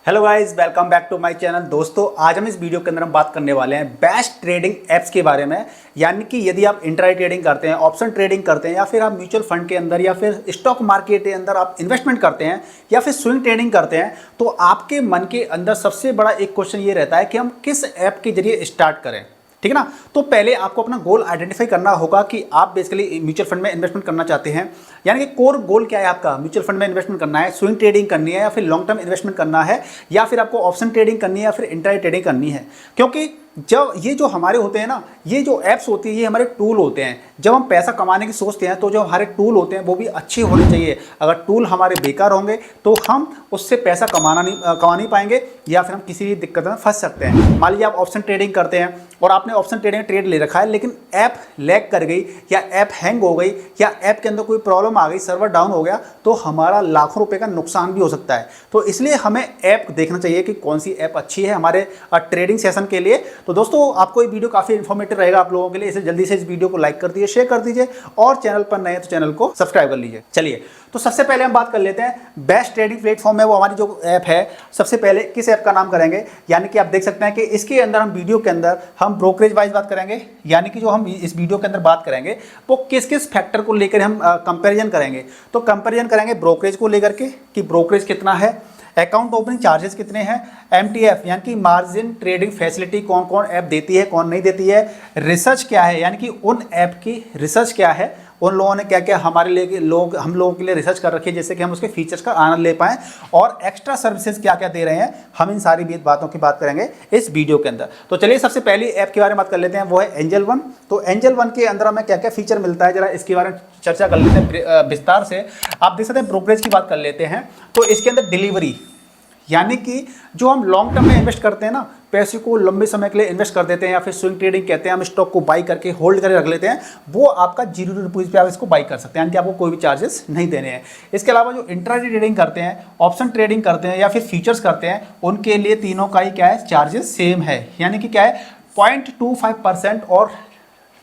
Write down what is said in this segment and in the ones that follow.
Hello guys, welcome back to my channel. दोस्तों, आज हम इस वीडियो के अंदर हम बात करने वाले हैं बेस्ट ट्रेडिंग एप्स के बारे में। यानी कि यदि आप इंट्राडे ट्रेडिंग करते हैं, ऑप्शन ट्रेडिंग करते हैं, या फिर आप म्यूचुअल फंड के अंदर या फिर स्टॉक मार्केट के अंदर आप इन्वेस्टमेंट करते हैं या फिर स्विंग ट्रेडिंग करते हैं, तो आपके मन के अंदर सबसे बड़ा एक क्वेश्चन ये रहता है कि हम किस ऐप के जरिए स्टार्ट करें। ठीक है ना। तो पहले आपको अपना गोल आइडेंटिफाई करना होगा कि आप बेसिकली म्यूचुअल फंड में इन्वेस्टमेंट करना चाहते हैं। यानी कि कोर गोल क्या है आपका, म्यूचुअल फंड में इन्वेस्टमेंट करना है, स्विंग ट्रेडिंग करनी है, या फिर लॉन्ग टर्म इन्वेस्टमेंट करना है, या फिर आपको ऑप्शन ट्रेडिंग करनी है, या फिर इंट्राडे ट्रेडिंग करनी है। क्योंकि जब ये जो हमारे होते हैं ना, ये जो ऐप्स होती है, ये हमारे टूल होते हैं। जब हम पैसा कमाने की सोचते हैं तो जो हमारे टूल होते हैं वो भी अच्छे होने चाहिए। अगर टूल हमारे बेकार होंगे तो हम उससे पैसा कमा नहीं पाएंगे, या फिर हम किसी भी दिक्कत में फंस सकते हैं। मान लीजिए आप ऑप्शन ट्रेडिंग करते हैं और आपने ऑप्शन ट्रेडिंग ट्रेड ले रखा है, लेकिन ऐप लैग कर गई, या ऐप हैंग हो गई, या ऐप के अंदर कोई प्रॉब्लम आ गई, सर्वर डाउन हो गया, तो हमारा लाखों रुपए का नुकसान भी हो सकता है। तो इसलिए हमें ऐप देखना चाहिए कि कौन सी ऐप अच्छी है हमारे ट्रेडिंग सेशन के लिए। तो दोस्तों, आपको ये वीडियो काफी इन्फॉर्मेटिव रहेगा आप लोगों के लिए। इसे जल्दी से इस वीडियो को लाइक कर दीजिए, शेयर कर दीजिए, और चैनल पर नए तो चैनल को सब्सक्राइब कर लीजिए। चलिए, तो सबसे पहले हम बात कर लेते हैं बेस्ट ट्रेडिंग प्लेटफॉर्म है वो हमारी जो ऐप है। सबसे पहले किस ऐप का नाम करेंगे, यानी कि आप देख सकते हैं कि इसके अंदर हम वीडियो के अंदर हम ब्रोकरेज वाइज बात करेंगे। यानी कि जो हम इस वीडियो के अंदर बात करेंगे वो किस किस फैक्टर को लेकर हम कंपैरिजन करेंगे। तो कंपैरिजन करेंगे ब्रोकरेज को लेकर के कि ब्रोकरेज कितना है, अकाउंट ओपनिंग चार्जेस कितने हैं, एमटीएफ यानी कि मार्जिन ट्रेडिंग फैसिलिटी कौन कौन ऐप देती है, कौन नहीं देती है, रिसर्च क्या है, यानी कि उन ऐप की रिसर्च क्या है, उन लोगों ने क्या क्या हमारे लिए हम लोगों के लिए रिसर्च कर रखी है, जैसे कि हम उसके फीचर्स का आनंद ले पाएं, और एक्स्ट्रा सर्विसेज क्या क्या दे रहे हैं। हम इन सारी बातों की बात करेंगे इस वीडियो के अंदर। तो चलिए, सबसे पहली ऐप के बारे में बात कर लेते हैं, वो है एंजल वन। तो एंजल वन के अंदर हमें क्या क्या फीचर मिलता है, जरा इसके बारे में चर्चा कर लेते हैं विस्तार से। आप देख सकते हैं ब्रोकरेज की बात कर लेते हैं, तो इसके अंदर डिलीवरी, यानी कि जो हम लॉन्ग टर्म में इन्वेस्ट करते हैं ना, पैसे को लंबे समय के लिए इन्वेस्ट कर देते हैं, या फिर स्विंग ट्रेडिंग कहते हैं, हम स्टॉक को बाई करके होल्ड करके रख लेते हैं, वो आपका 0 रुपीज़ पे आप इसको बाई कर सकते हैं, यानी कि आपको कोई भी चार्जेस नहीं देने हैं। इसके अलावा जो इंट्राडे ट्रेडिंग करते हैं, ऑप्शन ट्रेडिंग करते हैं, या फिर फ्यूचर्स करते हैं, उनके लिए तीनों का ही क्या है, चार्जेस सेम है। यानी कि क्या है, 0.25% और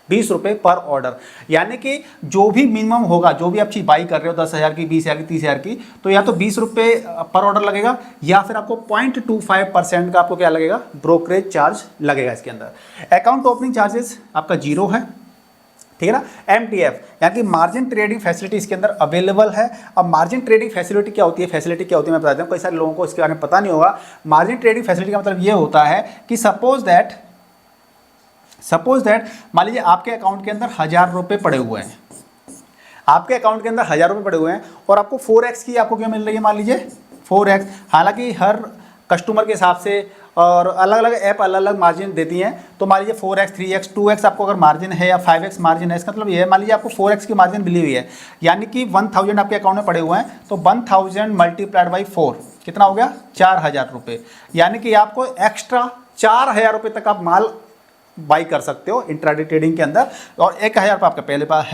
20 रुपये पर ऑर्डर। यानी कि जो भी मिनिमम होगा, जो भी आप चीज़ बाई कर रहे हो 10,000 की, 20,000 की, 30,000 की, तो या तो 20 रुपये पर ऑर्डर लगेगा, या फिर आपको 0.25% का आपको क्या लगेगा, ब्रोकरेज चार्ज लगेगा इसके अंदर। अकाउंट ओपनिंग चार्जेस आपका 0 है, ठीक है ना। एमटीएफ यानी कि मार्जिन ट्रेडिंग फैसिलिटी इसके अंदर अवेलेबल है। अब मार्जिन ट्रेडिंग फैसिलिटी क्या होती है, मैं बता देता हूँ, कई सारे लोगों को इसके बारे में पता नहीं होगा। मार्जिन ट्रेडिंग फैसिलिटी का मतलब ये होता है कि सपोज दैट मान लीजिए आपके अकाउंट के अंदर 1,000 रुपये पड़े हुए हैं, आपके अकाउंट के अंदर 1,000 रुपये पड़े हुए हैं, और आपको 4x की आपको क्या मिल रही है, मान लीजिए 4x। हालांकि हर कस्टमर के हिसाब से और अलग अलग ऐप अलग अलग मार्जिन देती हैं। तो मान लीजिए 4x, 3x, 2x आपको अगर मार्जिन है, या 5x मार्जिन है, इसका मतलब ये है, मान लीजिए आपको 4x की मार्जिन मिली हुई है, यानी कि 1,000 आपके अकाउंट में पड़े हुए हैं, तो 1,000 मल्टीप्लाइड बाई 4 कितना हो गया, 4,000 रुपये। यानी कि आपको एक्स्ट्रा 4,000 रुपये तक आप माल बाई कर सकते हो इंट्राडे ट्रेडिंग के अंदर, और 1,000 रुपये आपका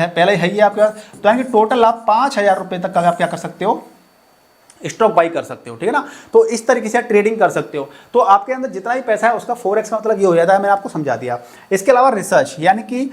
पहले ही है आपके पास, तो यानी कि टोटल आप 5,000 रुपये तक का आप क्या कर सकते हो, स्टॉक बाई कर सकते हो। ठीक है ना। तो इस तरीके से आप ट्रेडिंग कर सकते हो। तो आपके अंदर जितना ही पैसा है उसका 4x का मतलब ये हो जाता है, मैंने आपको समझा दिया। इसके अलावा रिसर्च, यानी कि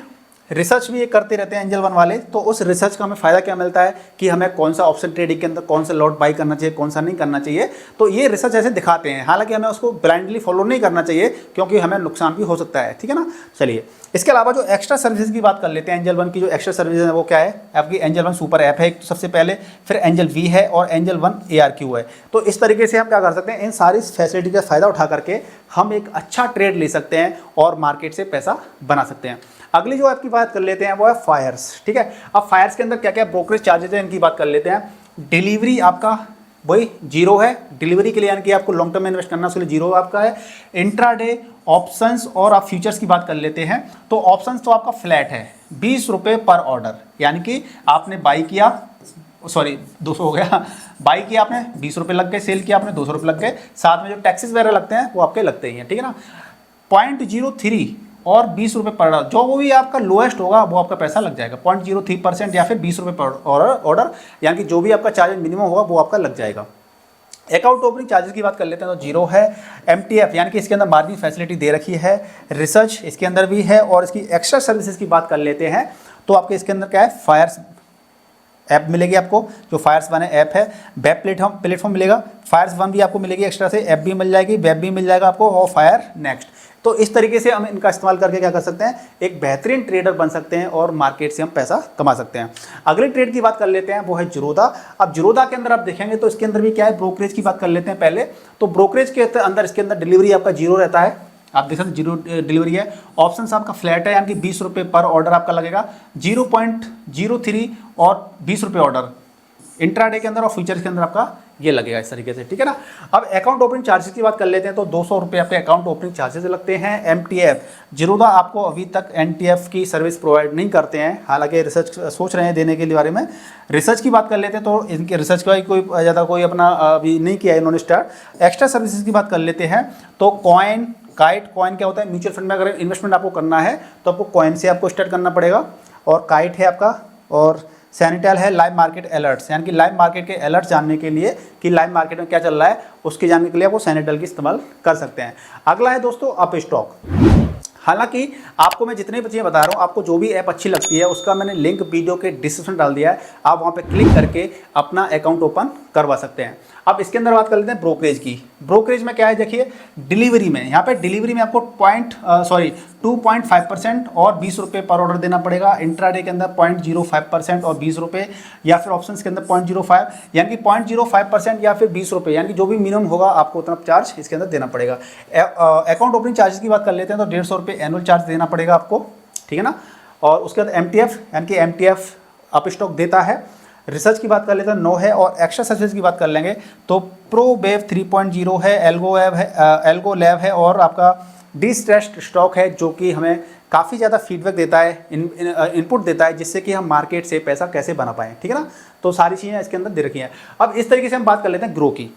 रिसर्च भी ये करते रहते हैं एंजल वन वाले। तो उस रिसर्च का हमें फ़ायदा क्या मिलता है कि हमें कौन सा ऑप्शन ट्रेडिंग के अंदर कौन सा लॉट बाई करना चाहिए, कौन सा नहीं करना चाहिए, तो ये रिसर्च ऐसे दिखाते हैं। हालांकि हमें उसको ब्लाइंडली फॉलो नहीं करना चाहिए, क्योंकि हमें नुकसान भी हो सकता है। ठीक है ना। चलिए, इसके अलावा जो एक्स्ट्रा सर्विसेज की बात कर लेते हैं, एंजल वन की जो एक्स्ट्रा सर्विसेज है वो क्या है, आपकी एंजल वन सुपर ऐप है एक, तो सबसे पहले, फिर एंजल वी है, और एंजल वन ARQ है। तो इस तरीके से हम क्या कर सकते हैं, इन सारी फैसिलिटी का फ़ायदा उठा करके हम एक अच्छा ट्रेड ले सकते हैं और मार्केट से पैसा बना सकते हैं। अगली जो ऐप की बात कर लेते हैं वो है फायर्स। ठीक है। अब फायर्स के अंदर क्या क्या ब्रोकरेज चार्जेस हैं, इनकी बात कर लेते हैं। डिलीवरी आपका वही 0 है, डिलीवरी के लिए, यानी कि आपको लॉन्ग टर्म में इन्वेस्ट करना, उसके लिए 0 आपका है। इंट्राडे, ऑप्शंस और आप फ्यूचर्स की बात कर लेते हैं, तो ऑप्शंस तो आपका फ्लैट है 20 रुपये पर ऑर्डर। यानी कि आपने बाई किया, सॉरी 200 हो गया, बाई किया आपने 20 रुपये लग गए, सेल किया आपने 200 रुपये लग गए, साथ में जो टैक्सेस वगैरह लगते हैं वो आपके लगते ही हैं। ठीक है ना। 0.03 और 20 रुपये पर ऑर्डर, जो वो भी आपका लोएस्ट होगा वो आपका पैसा लग जाएगा, 0.03% या फिर 20 रुपये पर ऑर्डर, यानी कि जो भी आपका चार्ज मिनिमम होगा वो आपका लग जाएगा। अकाउंट ओपनिंग चार्जेस की बात कर लेते हैं, तो 0 है। एमटीएफ यानी कि इसके अंदर मार्जिन फैसिलिटी दे रखी है। रिसर्च इसके अंदर भी है, और इसकी एक्स्ट्रा सर्विसेज की बात कर लेते हैं, तो आपके इसके अंदर क्या है, फायर्स ऐप मिलेगी आपको, जो फायर्स वन ऐप है। वेब प्लेटफॉर्म मिलेगा, फायर्स वन भी आपको मिलेगी एक्स्ट्रा से, ऐप भी मिल जाएगी, वेब भी मिल जाएगा आपको, और फायर नेक्स्ट। तो इस तरीके से हम इनका इस्तेमाल करके क्या कर सकते हैं, एक बेहतरीन ट्रेडर बन सकते हैं और मार्केट से हम पैसा कमा सकते हैं। अगले ट्रेड की बात कर लेते हैं, वो है जीरोधा। अब जीरोधा के अंदर आप देखेंगे तो इसके अंदर भी क्या है, ब्रोकरेज की बात कर लेते हैं पहले। तो ब्रोकरेज के अंदर इसके अंदर डिलीवरी आपका जीरो रहता है, आप देख सकते हैं जीरो डिलीवरी है। ऑप्शन आपका फ्लैट है, यानी कि 20 रुपये पर ऑर्डर आपका लगेगा, 0.03 और 20 रुपये ऑर्डर इंट्राडे के अंदर, और फ्यूचर्स के अंदर आपका ये लगेगा इस तरीके से, ठीक है ना। अब अकाउंट ओपनिंग चार्जेस की बात कर लेते हैं, तो 200 रुपये आपके अकाउंट ओपनिंग चार्जेस लगते हैं। MTF जीरोधा आपको अभी तक NTF की सर्विस प्रोवाइड नहीं करते हैं, हालांकि रिसर्च सोच रहे हैं देने के बारे में। रिसर्च की बात कर लेते हैं, तो इनके रिसर्च का कोई ज़्यादा कोई अपना अभी नहीं किया है इन्होंने स्टार्ट। एक्स्ट्रा सर्विसेज की बात कर लेते हैं, तो काइट कॉइन क्या होता है, म्यूचुअल फंड में अगर इन्वेस्टमेंट आपको करना है तो आपको कॉइन से आपको स्टार्ट करना पड़ेगा, और काइट है आपका, और सैनिटल है लाइव मार्केट अलर्ट्स, यानी कि लाइव मार्केट के अलर्ट जानने के लिए कि लाइव मार्केट में क्या चल रहा है उसके जानने के लिए आपको सैनिटल की इस्तेमाल कर सकते हैं। अगला है दोस्तों अप स्टॉक। हालांकि आपको मैं जितने बच्चे बता रहा हूँ, आपको जो भी ऐप अच्छी लगती है उसका मैंने लिंक वीडियो के डिस्क्रिप्शन डाल दिया है, आप वहाँ पे क्लिक करके अपना अकाउंट ओपन करवा सकते हैं। अब इसके अंदर बात कर लेते हैं ब्रोकरेज की। ब्रोकरेज में क्या है, देखिए डिलीवरी में, यहाँ पे डिलीवरी में आपको 2.5% और 20 रुपये पर ऑर्डर देना पड़ेगा। इंट्राडे के अंदर 0.05% और 20 रुपये, या फिर ऑप्शंस के अंदर 0.05, यानी कि 0.05% या फिर 20 रुपये, यानी कि जो भी मिनिमम होगा आपको उतना चार्ज इसके अंदर देना पड़ेगा। अकाउंट ओपनिंग चार्जेस की बात कर लेते हैं, तो 150 रुपये एनुअल चार्ज देना पड़ेगा आपको, ठीक है ना। और उसके बाद MTF, यानी कि MTF अप स्टॉक देता है। रिसर्च की बात कर लेते हैं, नो है। और एक्स्ट्रा सर्विस की बात कर लेंगे तो प्रो वेव 3.0 है, एल्गो लैब है, और आपका डिस्ट्रेस्ड स्टॉक है, जो कि हमें काफ़ी ज़्यादा फीडबैक देता है, इनपुट देता है, जिससे कि हम मार्केट से पैसा कैसे बना पाएँ, ठीक है ना। तो सारी चीज़ें इसके अंदर दे रखी हैं। अब इस तरीके से हम बात कर लेते हैं ग्रो की,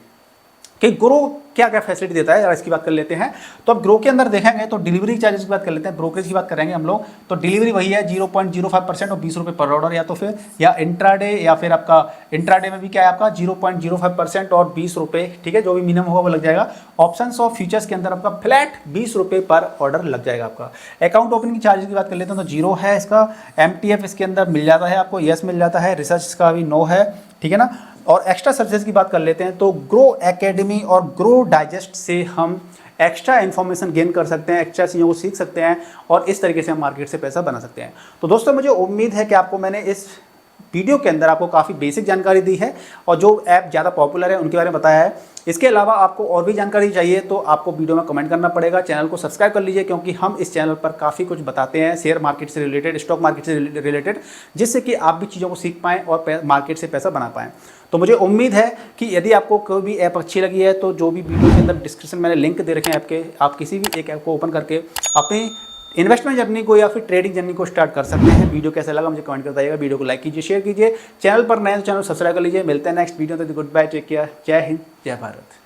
कि ग्रो क्या क्या फैसिलिटी देता है, इसकी बात कर लेते हैं। तो अब ग्रो के अंदर देखेंगे तो डिलीवरी चार्जेस की बात कर लेते हैं, ब्रोकरेज की बात करेंगे हम लोग, तो डिलीवरी वही है 0.05% और 20 रुपये पर ऑर्डर, या तो फिर या इंट्राडे, या फिर आपका इंट्राडे में भी क्या है आपका 0.05% और 20 रुपये, ठीक है, जो भी मिनिमम होगा वो लग जाएगा। ऑप्शंस और फ्यूचर्स के अंदर आपका फ्लैट 20 रुपये पर ऑर्डर लग जाएगा आपका। अकाउंट ओपनिंग चार्जेस की बात कर लेते हैं, तो जीरो है इसका। MTF इसके अंदर मिल जाता है आपको, यस मिल जाता है। रिसर्च का भी नो है, ठीक है ना। और एक्स्ट्रा सर्विसेज की बात कर लेते हैं, तो ग्रो एकेडमी और ग्रो डाइजेस्ट से हम एक्स्ट्रा इन्फॉर्मेशन गेन कर सकते हैं, एक्स्ट्रा चीज़ों को सीख सकते हैं, और इस तरीके से हम मार्केट से पैसा बना सकते हैं। तो दोस्तों मुझे उम्मीद है कि आपको मैंने इस वीडियो के अंदर आपको काफ़ी बेसिक जानकारी दी है, और जो ऐप ज़्यादा पॉपुलर है उनके बारे में बताया है। इसके अलावा आपको और भी जानकारी चाहिए तो आपको वीडियो में कमेंट करना पड़ेगा, चैनल को सब्सक्राइब कर लीजिए, क्योंकि हम इस चैनल पर काफ़ी कुछ बताते हैं शेयर मार्केट से रिलेटेड, स्टॉक मार्केट से रिलेटेड, जिससे कि आप भी चीज़ों को सीख पाएँ और मार्केट से पैसा बना पाएँ। तो मुझे उम्मीद है कि यदि आपको कोई भी ऐप अच्छी लगी है, तो जो भी वीडियो के अंदर डिस्क्रिप्शन मैंने लिंक दे रखे हैं ऐप के, आप किसी भी एक ऐप को ओपन करके अपनी इन्वेस्टमेंट जर्नी को या फिर ट्रेडिंग जर्नी को स्टार्ट कर सकते हैं। वीडियो कैसा लगा मुझे कमेंट कर बताइएगा, वीडियो को लाइक कीजिए, शेयर कीजिए, चैनल पर नए तो चैनल सब्सक्राइब कर लीजिए। मिलते हैं नेक्स्ट वीडियो, तो गुड बाय, टेक केयर, जय हिंद, जय भारत।